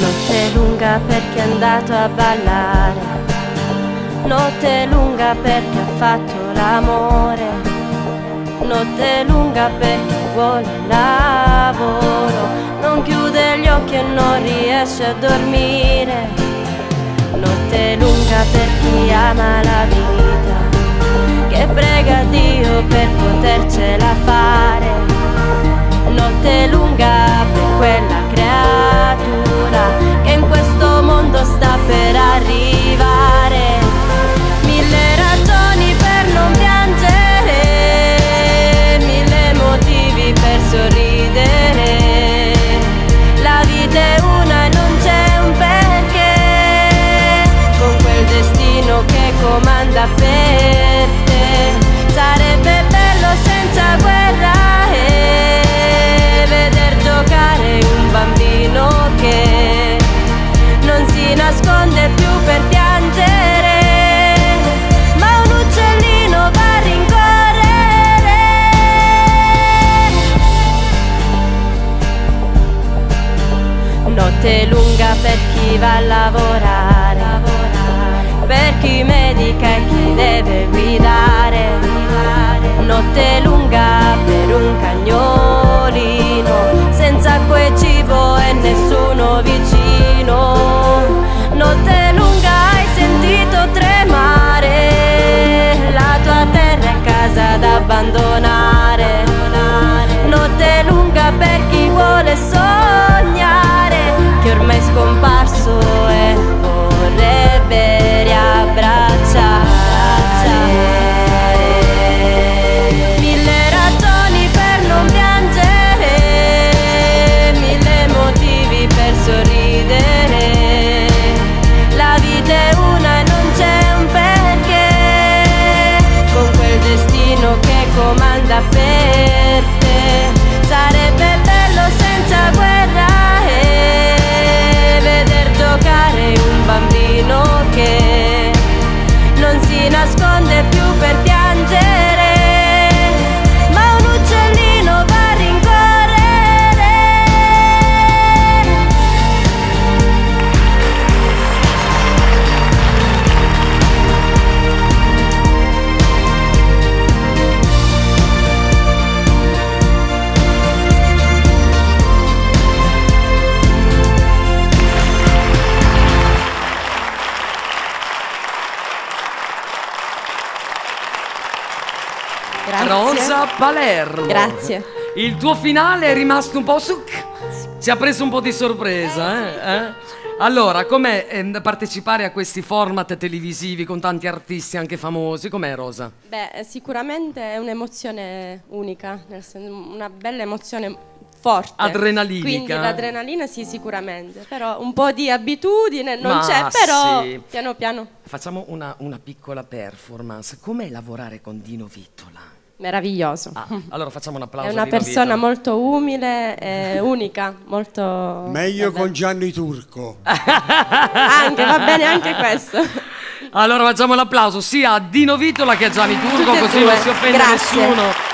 Notte lunga perché è andato a ballare, notte lunga perché ha fatto l'amore, notte lunga perché vuole lavoro, non chiude gli occhi e non riesce a dormire. Notte lunga per chi ama la vita, che prega Dio per potercela fare. Notte lunga per quella creatura che in questo mondo sta per arrivare. Mille ragioni per non piangere, mille motivi per sorridere. La vita è una e non c'è un perché, con quel destino che comanda per te. Sarebbe bello senza guerra e veder giocare un bambino che non si nasconde più per piangere, ma un uccellino va a rincorrere. Notte lunga per chi va a lavorare, per chi medica e chi deve guidare. Notte lunga per un cagnolino senza acqua e cibo e nessuno vicino. Notte lunga hai sentito tremare, la tua terra è casa da abbandonare. Notte lunga per chi vuole sognare, che ormai è scomparso e vorrebbe riabbracciare. Mille ragioni per non piangere, mille motivi per sorridere. La vita è una e non c'è un perché, con quel destino che comanda per te. Sarebbe bello senza guerra e veder giocare un bambino che non si nasconde più per piangere, ma un uccellino va a rincorrere. Grazie. Rosa Palermo. Grazie. Il tuo finale è rimasto un po' ci ha preso un po' di sorpresa, eh? Allora, com'è partecipare a questi format televisivi con tanti artisti anche famosi? Com'è, Rosa? Beh, sicuramente è un'emozione unica, nel senso, una bella emozione forte. Adrenalinica. Quindi l'adrenalina sì, sicuramente, però un po' di abitudine non Ma c'è, però sì. piano piano. Facciamo una piccola performance. Com'è lavorare con Dino Vittola? Meraviglioso. Allora facciamo un applauso È a una Dino persona Vittola. molto umile e unica, molto... Meglio vabbè. con Gianni Turco. Anche, va bene anche questo. Allora facciamo l'applauso sia a Dino Vittola che a Gianni Turco, Tutti e così due. non si offende Grazie. nessuno.